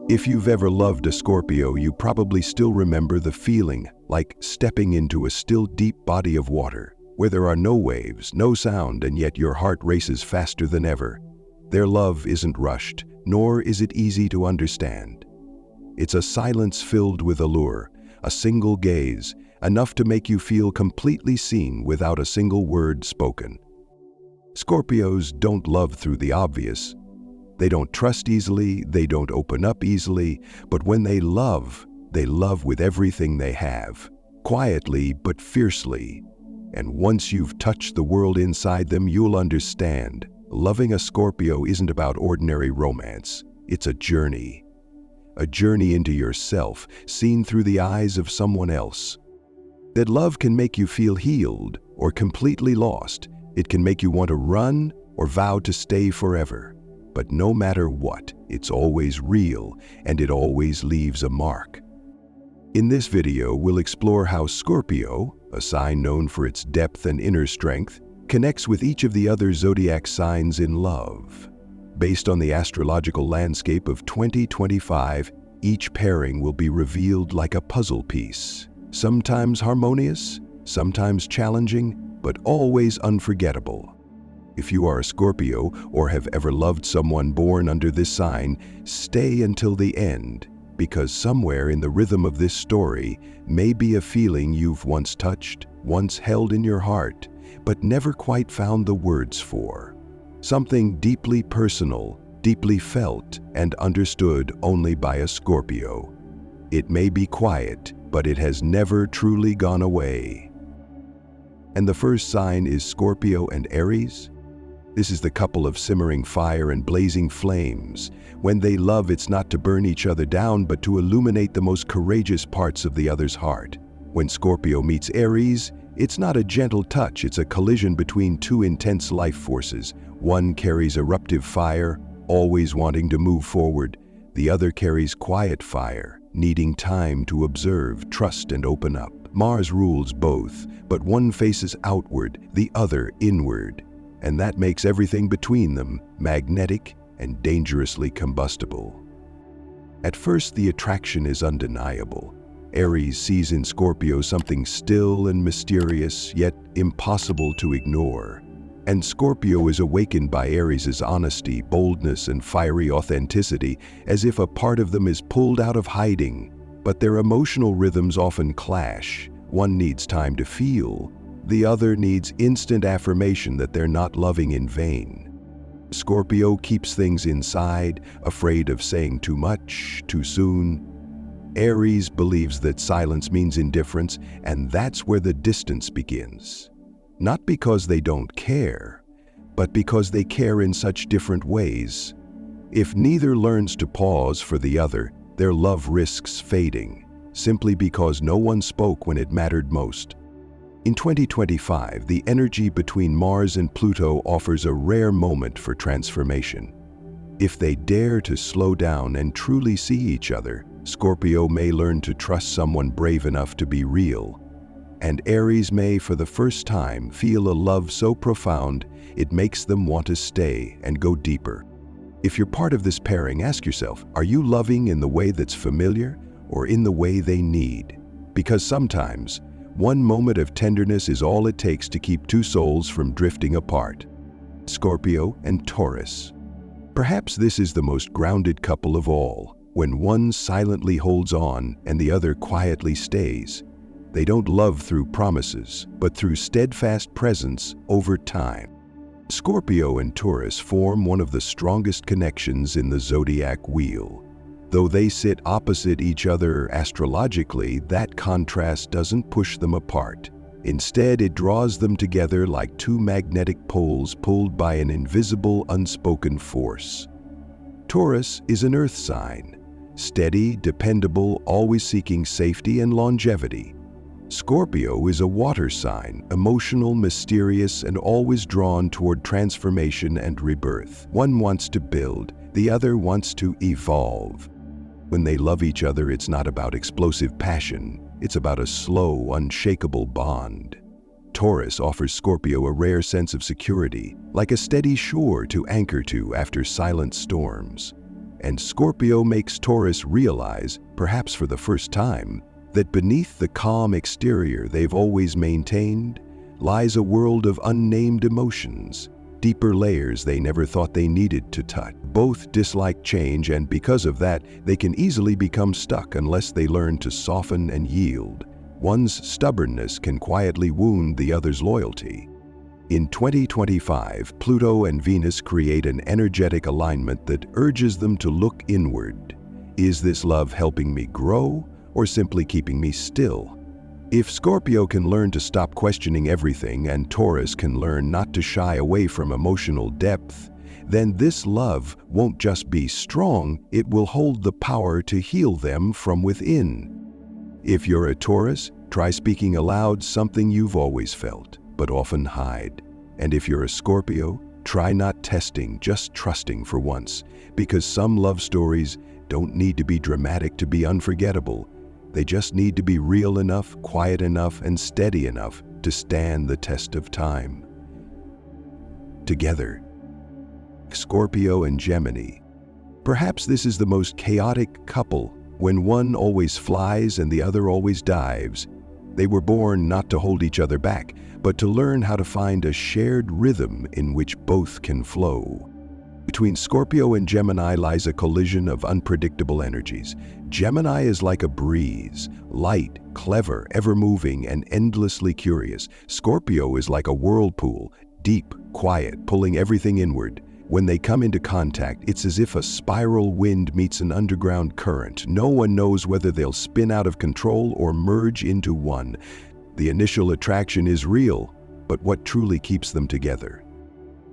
If you've ever loved a Scorpio, you probably still remember the feeling, like stepping into a still deep body of water, where there are no waves, no sound, and yet your heart races faster than ever. Their love isn't rushed, nor is it easy to understand. It's a silence filled with allure, a single gaze, enough to make you feel completely seen without a single word spoken. Scorpios don't love through the obvious. They don't trust easily, they don't open up easily, but when they love with everything they have, quietly but fiercely. And once you've touched the world inside them, you'll understand. Loving a Scorpio isn't about ordinary romance. It's a journey into yourself, seen through the eyes of someone else. That love can make you feel healed or completely lost. It can make you want to run or vow to stay forever. But no matter what, it's always real and it always leaves a mark. In this video, we'll explore how Scorpio, a sign known for its depth and inner strength, connects with each of the other zodiac signs in love. Based on the astrological landscape of 2025, each pairing will be revealed like a puzzle piece, sometimes harmonious, sometimes challenging, but always unforgettable. If you are a Scorpio or have ever loved someone born under this sign, stay until the end, because somewhere in the rhythm of this story may be a feeling you've once touched, once held in your heart, but never quite found the words for. Something deeply personal, deeply felt, and understood only by a Scorpio. It may be quiet, but it has never truly gone away. And the first sign is Scorpio and Aries. This is the couple of simmering fire and blazing flames. When they love, it's not to burn each other down, but to illuminate the most courageous parts of the other's heart. When Scorpio meets Aries, it's not a gentle touch, it's a collision between two intense life forces. One carries eruptive fire, always wanting to move forward. The other carries quiet fire, needing time to observe, trust, and open up. Mars rules both, but one faces outward, the other inward. And that makes everything between them magnetic and dangerously combustible. At first, the attraction is undeniable. Aries sees in Scorpio something still and mysterious, yet impossible to ignore. And Scorpio is awakened by Aries' honesty, boldness, and fiery authenticity, as if a part of them is pulled out of hiding. But their emotional rhythms often clash. One needs time to feel. The other needs instant affirmation that they're not loving in vain. Scorpio keeps things inside, afraid of saying too much, too soon. Aries believes that silence means indifference, and that's where the distance begins. Not because they don't care, but because they care in such different ways. If neither learns to pause for the other, their love risks fading, simply because no one spoke when it mattered most. In 2025, the energy between Mars and Pluto offers a rare moment for transformation. If they dare to slow down and truly see each other, Scorpio may learn to trust someone brave enough to be real. And Aries may, for the first time, feel a love so profound it makes them want to stay and go deeper. If you're part of this pairing, ask yourself, are you loving in the way that's familiar or in the way they need? Because sometimes, one moment of tenderness is all it takes to keep two souls from drifting apart. Scorpio and Taurus. Perhaps this is the most grounded couple of all, when one silently holds on and the other quietly stays. They don't love through promises, but through steadfast presence over time. Scorpio and Taurus form one of the strongest connections in the zodiac wheel. Though they sit opposite each other astrologically, that contrast doesn't push them apart. Instead, it draws them together like two magnetic poles pulled by an invisible, unspoken force. Taurus is an earth sign, steady, dependable, always seeking safety and longevity. Scorpio is a water sign, emotional, mysterious, and always drawn toward transformation and rebirth. One wants to build, the other wants to evolve. When they love each other, it's not about explosive passion. It's about a slow, unshakable bond. Taurus offers Scorpio a rare sense of security, like a steady shore to anchor to after silent storms. And Scorpio makes Taurus realize, perhaps for the first time, that beneath the calm exterior they've always maintained lies a world of unnamed emotions, deeper layers they never thought they needed to touch. Both dislike change, and because of that, they can easily become stuck unless they learn to soften and yield. One's stubbornness can quietly wound the other's loyalty. In 2025, Pluto and Venus create an energetic alignment that urges them to look inward. Is this love helping me grow, or simply keeping me still? If Scorpio can learn to stop questioning everything and Taurus can learn not to shy away from emotional depth, then this love won't just be strong, it will hold the power to heal them from within. If you're a Taurus, try speaking aloud something you've always felt, but often hide. And if you're a Scorpio, try not testing, just trusting for once, because some love stories don't need to be dramatic to be unforgettable. They just need to be real enough, quiet enough, and steady enough to stand the test of time. Together, Scorpio and Gemini. Perhaps this is the most chaotic couple, when one always flies and the other always dives. They were born not to hold each other back, but to learn how to find a shared rhythm in which both can flow. Between Scorpio and Gemini lies a collision of unpredictable energies. Gemini is like a breeze, light, clever, ever-moving, and endlessly curious. Scorpio is like a whirlpool, deep, quiet, pulling everything inward. When they come into contact, it's as if a spiral wind meets an underground current. No one knows whether they'll spin out of control or merge into one. The initial attraction is real, but what truly keeps them together?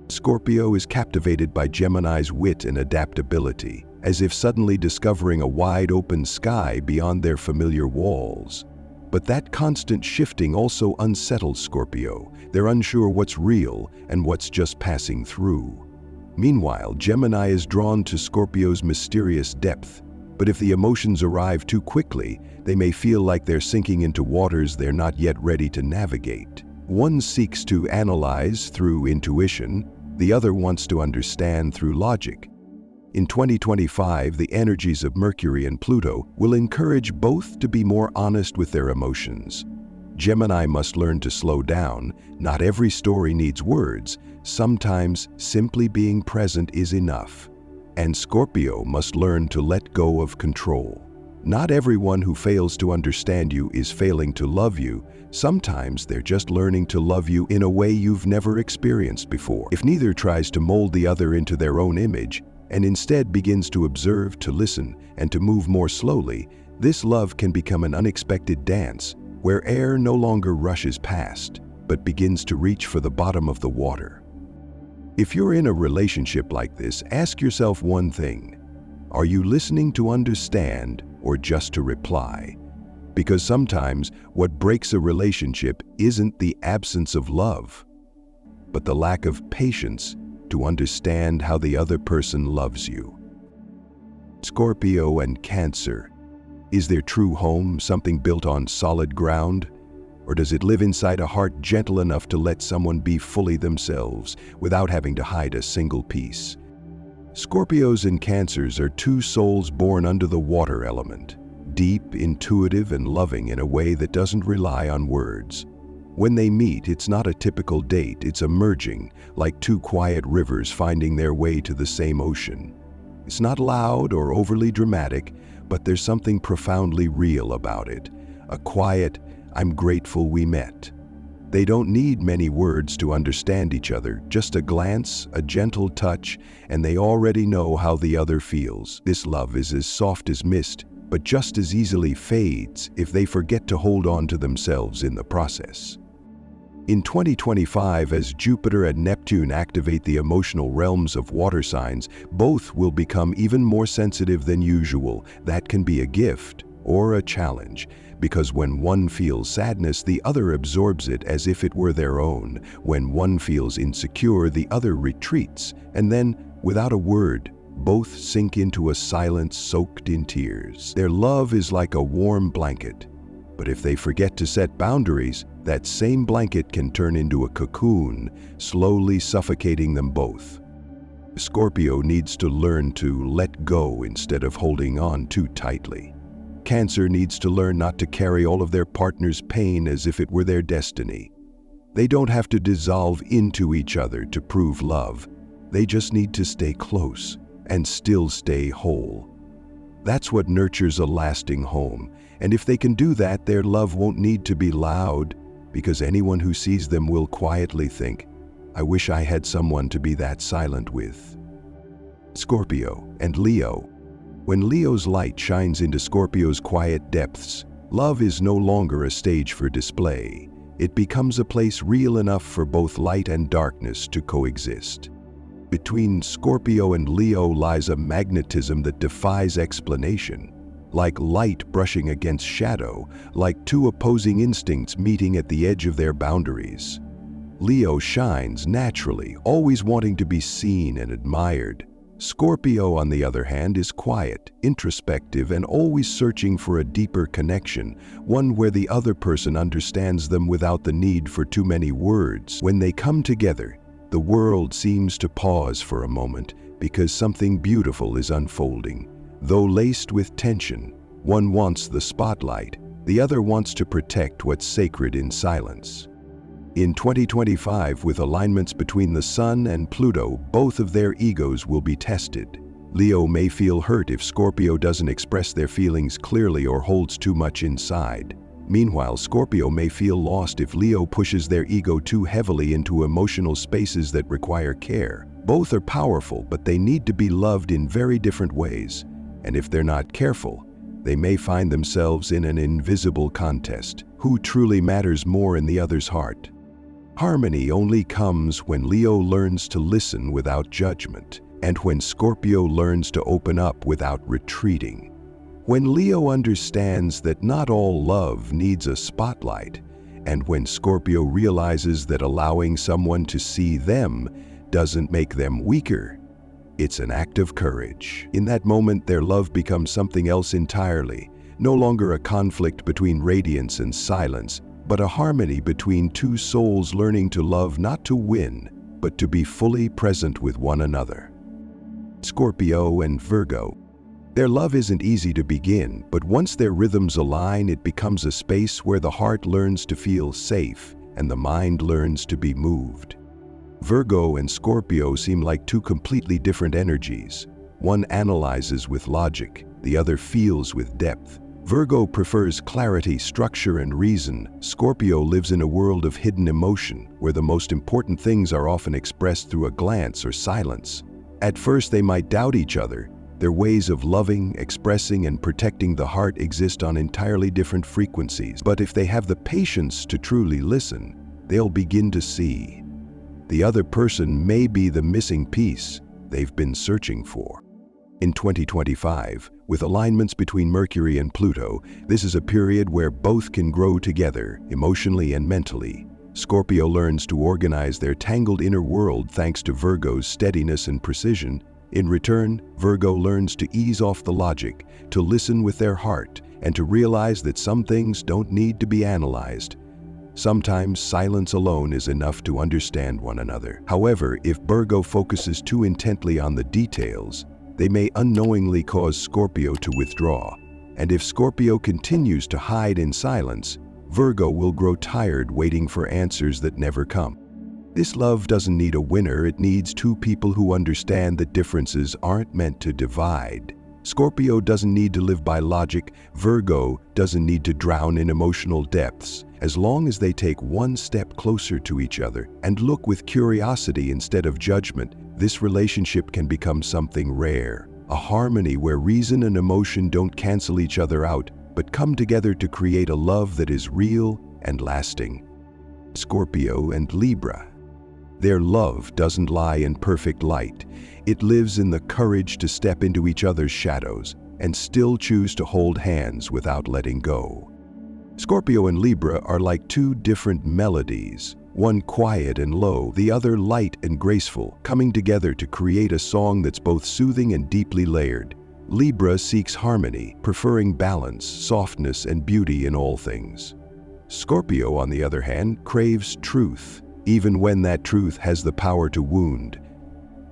Scorpio is captivated by Gemini's wit and adaptability, as if suddenly discovering a wide-open sky beyond their familiar walls. But that constant shifting also unsettles Scorpio. They're unsure what's real and what's just passing through. Meanwhile, Gemini is drawn to Scorpio's mysterious depth, but if the emotions arrive too quickly, they may feel like they're sinking into waters they're not yet ready to navigate. One seeks to analyze through intuition, the other wants to understand through logic. In 2025, the energies of Mercury and Pluto will encourage both to be more honest with their emotions. Gemini must learn to slow down. Not every story needs words. Sometimes simply being present is enough. And Scorpio must learn to let go of control. Not everyone who fails to understand you is failing to love you. Sometimes they're just learning to love you in a way you've never experienced before. If neither tries to mold the other into their own image, and instead begins to observe, to listen, and to move more slowly, this love can become an unexpected dance, where air no longer rushes past, but begins to reach for the bottom of the water. If you're in a relationship like this, ask yourself one thing. Are you listening to understand or just to reply? Because sometimes what breaks a relationship isn't the absence of love, but the lack of patience to understand how the other person loves you. Scorpio and Cancer. Is their true home something built on solid ground? Or does it live inside a heart gentle enough to let someone be fully themselves without having to hide a single piece? Scorpios and Cancers are two souls born under the water element, deep, intuitive, and loving in a way that doesn't rely on words. When they meet, it's not a typical date, it's a merging, like two quiet rivers finding their way to the same ocean. It's not loud or overly dramatic, but there's something profoundly real about it. A quiet, "I'm grateful we met." They don't need many words to understand each other, just a glance, a gentle touch, and they already know how the other feels. This love is as soft as mist, but just as easily fades if they forget to hold on to themselves in the process. In 2025, as Jupiter and Neptune activate the emotional realms of water signs, both will become even more sensitive than usual. That can be a gift or a challenge, because when one feels sadness, the other absorbs it as if it were their own. When one feels insecure, the other retreats, and then, without a word, both sink into a silence soaked in tears. Their love is like a warm blanket, but if they forget to set boundaries, that same blanket can turn into a cocoon, slowly suffocating them both. Scorpio needs to learn to let go instead of holding on too tightly. Cancer needs to learn not to carry all of their partner's pain as if it were their destiny. They don't have to dissolve into each other to prove love. They just need to stay close and still stay whole. That's what nurtures a lasting home, and if they can do that, their love won't need to be loud, because anyone who sees them will quietly think, "I wish I had someone to be that silent with." Scorpio and Leo. When Leo's light shines into Scorpio's quiet depths, love is no longer a stage for display. It becomes a place real enough for both light and darkness to coexist. Between Scorpio and Leo lies a magnetism that defies explanation, like light brushing against shadow, like two opposing instincts meeting at the edge of their boundaries. Leo shines naturally, always wanting to be seen and admired. Scorpio, on the other hand, is quiet, introspective, and always searching for a deeper connection, one where the other person understands them without the need for too many words. When they come together, the world seems to pause for a moment because something beautiful is unfolding. Though laced with tension, one wants the spotlight, the other wants to protect what's sacred in silence. In 2025, with alignments between the Sun and Pluto, both of their egos will be tested. Leo may feel hurt if Scorpio doesn't express their feelings clearly or holds too much inside. Meanwhile, Scorpio may feel lost if Leo pushes their ego too heavily into emotional spaces that require care. Both are powerful, but they need to be loved in very different ways. And if they're not careful, they may find themselves in an invisible contest. Who truly matters more in the other's heart? Harmony only comes when Leo learns to listen without judgment, and when Scorpio learns to open up without retreating. When Leo understands that not all love needs a spotlight, and when Scorpio realizes that allowing someone to see them doesn't make them weaker, it's an act of courage. In that moment, their love becomes something else entirely, no longer a conflict between radiance and silence, but a harmony between two souls learning to love not to win, but to be fully present with one another. Scorpio and Virgo. Their love isn't easy to begin, but once their rhythms align, it becomes a space where the heart learns to feel safe and the mind learns to be moved. Virgo and Scorpio seem like two completely different energies. One analyzes with logic, the other feels with depth. Virgo prefers clarity, structure, and reason. Scorpio lives in a world of hidden emotion, where the most important things are often expressed through a glance or silence. At first, they might doubt each other. Their ways of loving, expressing, and protecting the heart exist on entirely different frequencies. But if they have the patience to truly listen, they'll begin to see. The other person may be the missing piece they've been searching for. In 2025, with alignments between Mercury and Pluto, this is a period where both can grow together, emotionally and mentally. Scorpio learns to organize their tangled inner world thanks to Virgo's steadiness and precision. In return, Virgo learns to ease off the logic, to listen with their heart, and to realize that some things don't need to be analyzed. Sometimes silence alone is enough to understand one another. However, if Virgo focuses too intently on the details, they may unknowingly cause Scorpio to withdraw. And if Scorpio continues to hide in silence, Virgo will grow tired waiting for answers that never come. This love doesn't need a winner, it needs two people who understand that differences aren't meant to divide. Scorpio doesn't need to live by logic, Virgo doesn't need to drown in emotional depths. As long as they take one step closer to each other and look with curiosity instead of judgment, this relationship can become something rare. A harmony where reason and emotion don't cancel each other out, but come together to create a love that is real and lasting. Scorpio and Libra. Their love doesn't lie in perfect light. It lives in the courage to step into each other's shadows and still choose to hold hands without letting go. Scorpio and Libra are like two different melodies, one quiet and low, the other light and graceful, coming together to create a song that's both soothing and deeply layered. Libra seeks harmony, preferring balance, softness, and beauty in all things. Scorpio, on the other hand, craves truth, even when that truth has the power to wound.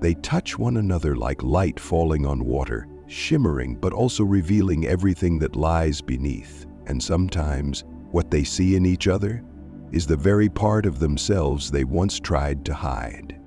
They touch one another like light falling on water, shimmering but also revealing everything that lies beneath. And sometimes, what they see in each other is the very part of themselves they once tried to hide.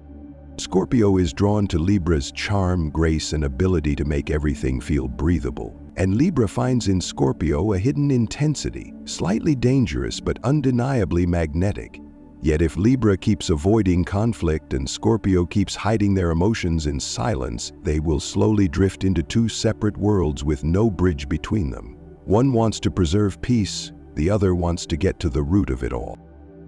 Scorpio is drawn to Libra's charm, grace, and ability to make everything feel breathable. And Libra finds in Scorpio a hidden intensity, slightly dangerous but undeniably magnetic. Yet if Libra keeps avoiding conflict and Scorpio keeps hiding their emotions in silence, they will slowly drift into two separate worlds with no bridge between them. One wants to preserve peace, the other wants to get to the root of it all.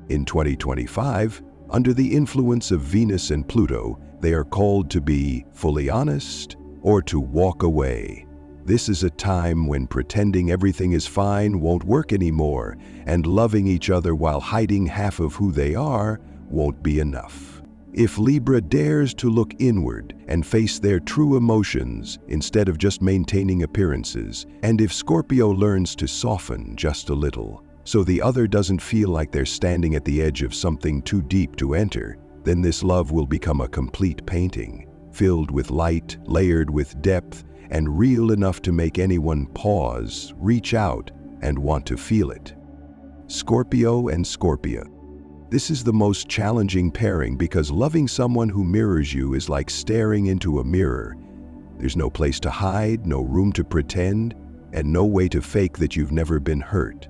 In 2025, under the influence of Venus and Pluto, they are called to be fully honest or to walk away. This is a time when pretending everything is fine won't work anymore, and loving each other while hiding half of who they are won't be enough. If Libra dares to look inward and face their true emotions instead of just maintaining appearances, and if Scorpio learns to soften just a little, so the other doesn't feel like they're standing at the edge of something too deep to enter, then this love will become a complete painting, filled with light, layered with depth, and real enough to make anyone pause, reach out, and want to feel it. Scorpio and Scorpio. This is the most challenging pairing because loving someone who mirrors you is like staring into a mirror. There's no place to hide, no room to pretend, and no way to fake that you've never been hurt.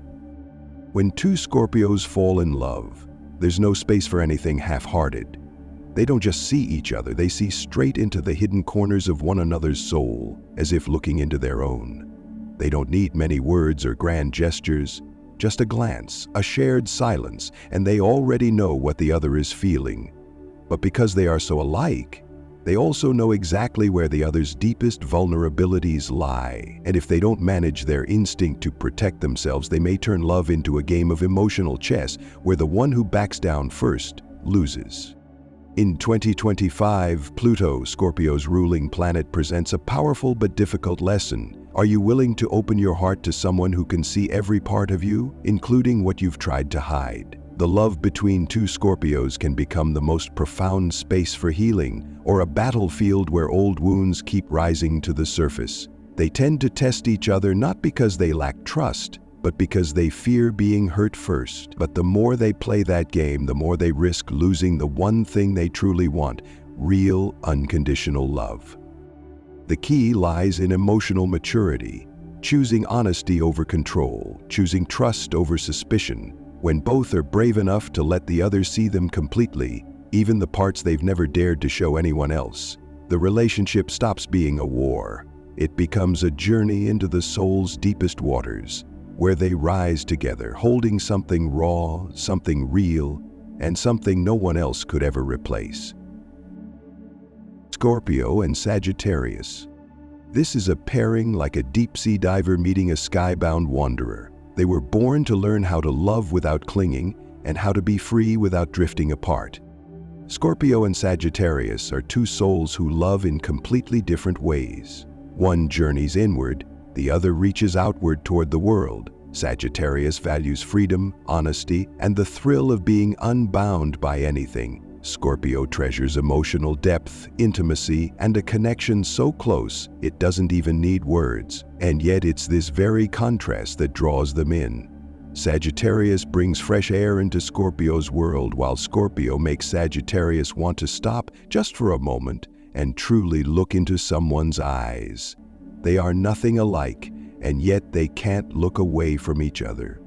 When two Scorpios fall in love, there's no space for anything half-hearted. They don't just see each other, they see straight into the hidden corners of one another's soul, as if looking into their own. They don't need many words or grand gestures, just a glance, a shared silence, and they already know what the other is feeling. But because they are so alike, they also know exactly where the other's deepest vulnerabilities lie. And if they don't manage their instinct to protect themselves, they may turn love into a game of emotional chess, where the one who backs down first loses. In 2025, Pluto, Scorpio's ruling planet, presents a powerful but difficult lesson. Are you willing to open your heart to someone who can see every part of you, including what you've tried to hide? The love between two Scorpios can become the most profound space for healing, or a battlefield where old wounds keep rising to the surface. They tend to test each other not because they lack trust, but because they fear being hurt first. But the more they play that game, the more they risk losing the one thing they truly want: real, unconditional love. The key lies in emotional maturity, choosing honesty over control, choosing trust over suspicion. When both are brave enough to let the other see them completely, even the parts they've never dared to show anyone else, the relationship stops being a war. It becomes a journey into the soul's deepest waters, where they rise together, holding something raw, something real, and something no one else could ever replace. Scorpio and Sagittarius. This is a pairing like a deep-sea diver meeting a skybound wanderer. They were born to learn how to love without clinging and how to be free without drifting apart. Scorpio and Sagittarius are two souls who love in completely different ways. One journeys inward, the other reaches outward toward the world. Sagittarius values freedom, honesty, and the thrill of being unbound by anything. Scorpio treasures emotional depth, intimacy, and a connection so close it doesn't even need words. And yet it's this very contrast that draws them in. Sagittarius brings fresh air into Scorpio's world, while Scorpio makes Sagittarius want to stop just for a moment and truly look into someone's eyes. They are nothing alike, and yet they can't look away from each other.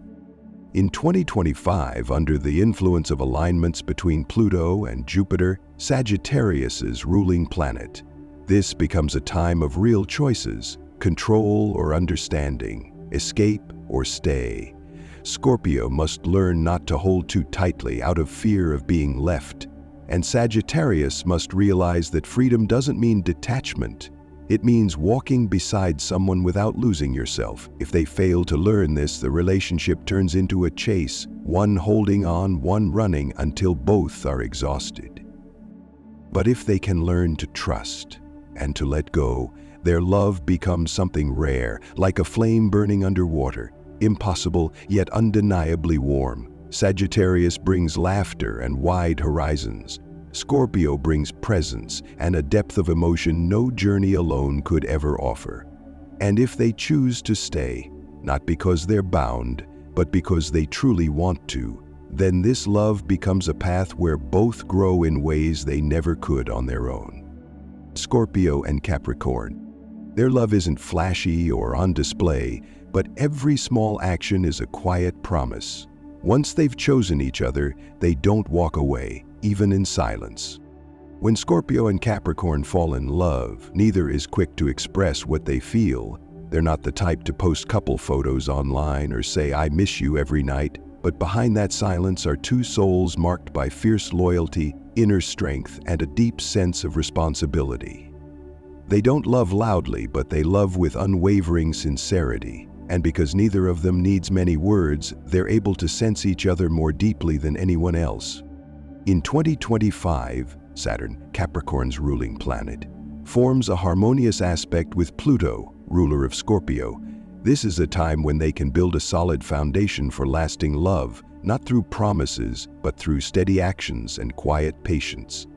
In 2025, under the influence of alignments between Pluto and Jupiter, Sagittarius's ruling planet, this becomes a time of real choices: control or understanding, escape or stay. Scorpio must learn not to hold too tightly out of fear of being left, and Sagittarius must realize that freedom doesn't mean detachment. It means walking beside someone without losing yourself. If they fail to learn this, the relationship turns into a chase, one holding on, one running, until both are exhausted. But if they can learn to trust and to let go, their love becomes something rare, like a flame burning underwater, impossible yet undeniably warm. Sagittarius brings laughter and wide horizons, Scorpio brings presence and a depth of emotion no journey alone could ever offer. And if they choose to stay, not because they're bound, but because they truly want to, then this love becomes a path where both grow in ways they never could on their own. Scorpio and Capricorn. Their love isn't flashy or on display, but every small action is a quiet promise. Once they've chosen each other, they don't walk away, even in silence. When Scorpio and Capricorn fall in love, neither is quick to express what they feel. They're not the type to post couple photos online or say, "I miss you" every night. But behind that silence are two souls marked by fierce loyalty, inner strength, and a deep sense of responsibility. They don't love loudly, but they love with unwavering sincerity. And because neither of them needs many words, they're able to sense each other more deeply than anyone else. In 2025, Saturn, Capricorn's ruling planet, forms a harmonious aspect with Pluto, ruler of Scorpio. This is a time when they can build a solid foundation for lasting love, not through promises, but through steady actions and quiet patience.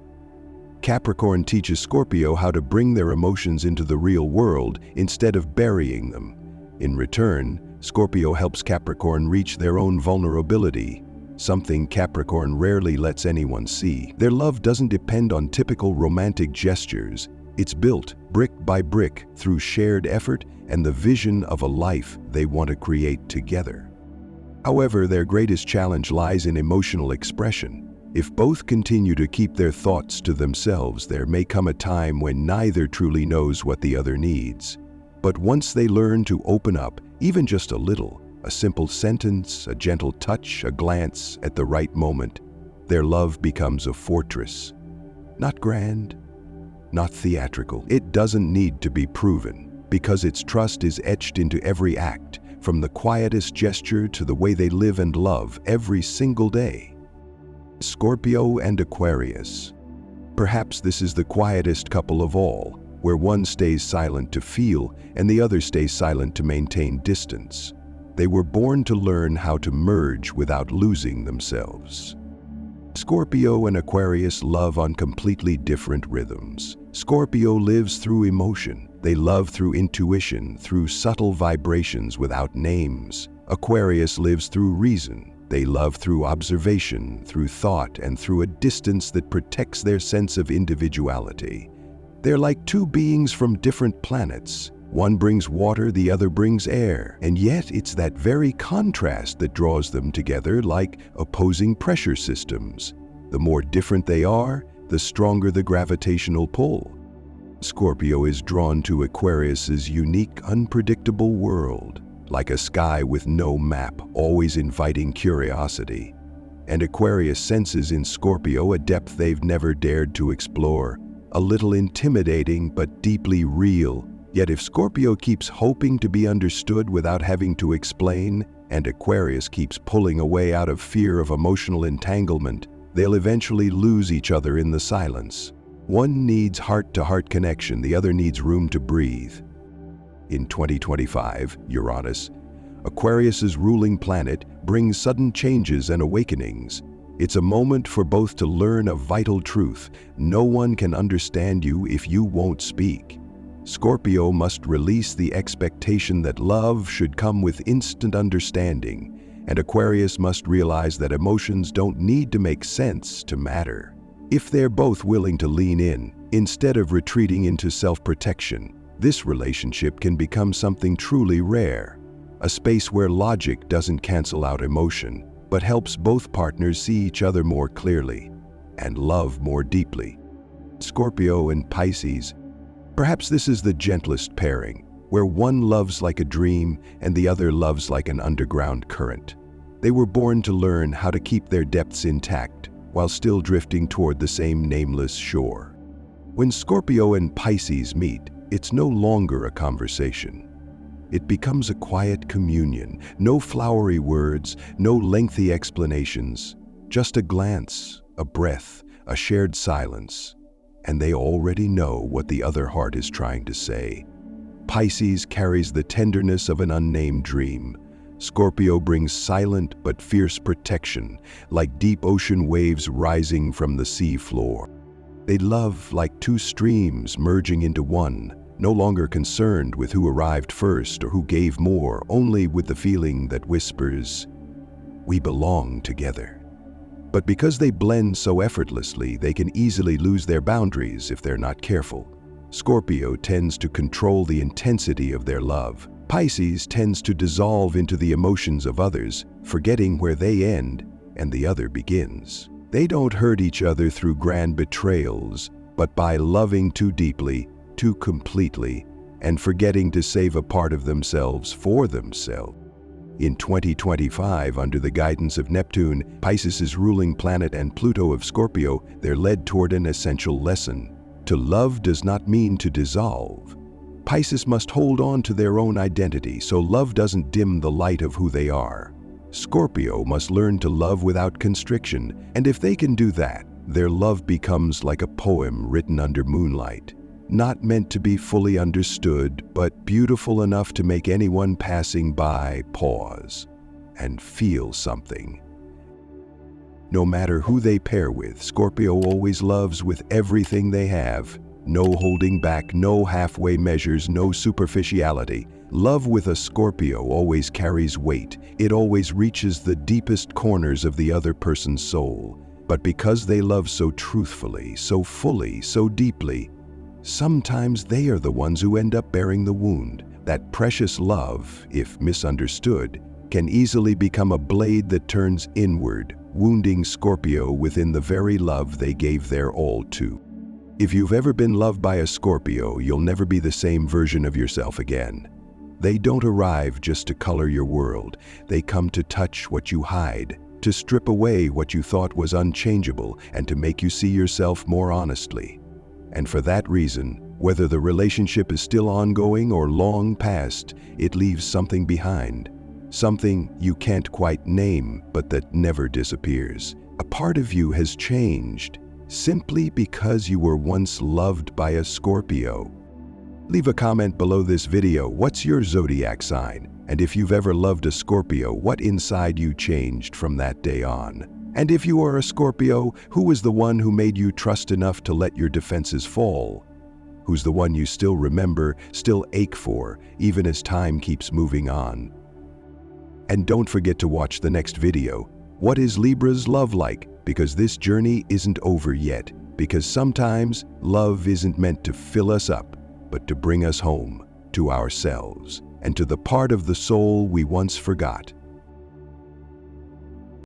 Capricorn teaches Scorpio how to bring their emotions into the real world instead of burying them. In return, Scorpio helps Capricorn reach their own vulnerability, something Capricorn rarely lets anyone see. Their love doesn't depend on typical romantic gestures. It's built, brick by brick, through shared effort and the vision of a life they want to create together. However, their greatest challenge lies in emotional expression. If both continue to keep their thoughts to themselves, there may come a time when neither truly knows what the other needs. But once they learn to open up, even just a little, a simple sentence, a gentle touch, a glance at the right moment, their love becomes a fortress. Not grand, not theatrical. It doesn't need to be proven, because its trust is etched into every act, from the quietest gesture to the way they live and love every single day. Scorpio and Aquarius. Perhaps this is the quietest couple of all, where one stays silent to feel and the other stays silent to maintain distance. They were born to learn how to merge without losing themselves. Scorpio and Aquarius love on completely different rhythms. Scorpio lives through emotion. They love through intuition, through subtle vibrations without names. Aquarius lives through reason. They love through observation, through thought, and through a distance that protects their sense of individuality. They're like two beings from different planets. One brings water, the other brings air. And yet it's that very contrast that draws them together, like opposing pressure systems. The more different they are, the stronger the gravitational pull. Scorpio is drawn to Aquarius's unique, unpredictable world, like a sky with no map, always inviting curiosity. And Aquarius senses in Scorpio a depth they've never dared to explore, a little intimidating but deeply real. Yet if Scorpio keeps hoping to be understood without having to explain, and Aquarius keeps pulling away out of fear of emotional entanglement, they'll eventually lose each other in the silence. One needs heart-to-heart connection, the other needs room to breathe. In 2025, Uranus, Aquarius's ruling planet, brings sudden changes and awakenings. It's a moment for both to learn a vital truth. No one can understand you if you won't speak. Scorpio must release the expectation that love should come with instant understanding, and Aquarius must realize that emotions don't need to make sense to matter. If they're both willing to lean in, instead of retreating into self-protection, this relationship can become something truly rare, a space where logic doesn't cancel out emotion, but helps both partners see each other more clearly and love more deeply. Scorpio and Pisces. Perhaps this is the gentlest pairing, where one loves like a dream and the other loves like an underground current. They were born to learn how to keep their depths intact while still drifting toward the same nameless shore. When Scorpio and Pisces meet, it's no longer a conversation. It becomes a quiet communion, no flowery words, no lengthy explanations, just a glance, a breath, a shared silence, and they already know what the other heart is trying to say. Pisces carries the tenderness of an unnamed dream. Scorpio brings silent but fierce protection, like deep ocean waves rising from the sea floor. They love like two streams merging into one, no longer concerned with who arrived first or who gave more, only with the feeling that whispers, "We belong together." But because they blend so effortlessly, they can easily lose their boundaries if they're not careful. Scorpio tends to control the intensity of their love. Pisces tends to dissolve into the emotions of others, forgetting where they end and the other begins. They don't hurt each other through grand betrayals, but by loving too deeply, too completely, and forgetting to save a part of themselves for themselves. In 2025, under the guidance of Neptune, Pisces' ruling planet, and Pluto of Scorpio, they're led toward an essential lesson. To love does not mean to dissolve. Pisces must hold on to their own identity so love doesn't dim the light of who they are. Scorpio must learn to love without constriction, and if they can do that, their love becomes like a poem written under moonlight. Not meant to be fully understood, but beautiful enough to make anyone passing by pause and feel something. No matter who they pair with, Scorpio always loves with everything they have. No holding back, no halfway measures, no superficiality. Love with a Scorpio always carries weight. It always reaches the deepest corners of the other person's soul. But because they love so truthfully, so fully, so deeply, sometimes they are the ones who end up bearing the wound. That precious love, if misunderstood, can easily become a blade that turns inward, wounding Scorpio within the very love they gave their all to. If you've ever been loved by a Scorpio, you'll never be the same version of yourself again. They don't arrive just to color your world. They come to touch what you hide, to strip away what you thought was unchangeable, and to make you see yourself more honestly. And for that reason, whether the relationship is still ongoing or long past, it leaves something behind. Something you can't quite name, but that never disappears. A part of you has changed, simply because you were once loved by a Scorpio. Leave a comment below this video. What's your zodiac sign? And if you've ever loved a Scorpio, what inside you changed from that day on? And if you are a Scorpio, who was the one who made you trust enough to let your defenses fall? Who's the one you still remember, still ache for, even as time keeps moving on? And don't forget to watch the next video. What is Libra's love like? Because this journey isn't over yet. Because sometimes love isn't meant to fill us up, but to bring us home, to ourselves, and to the part of the soul we once forgot.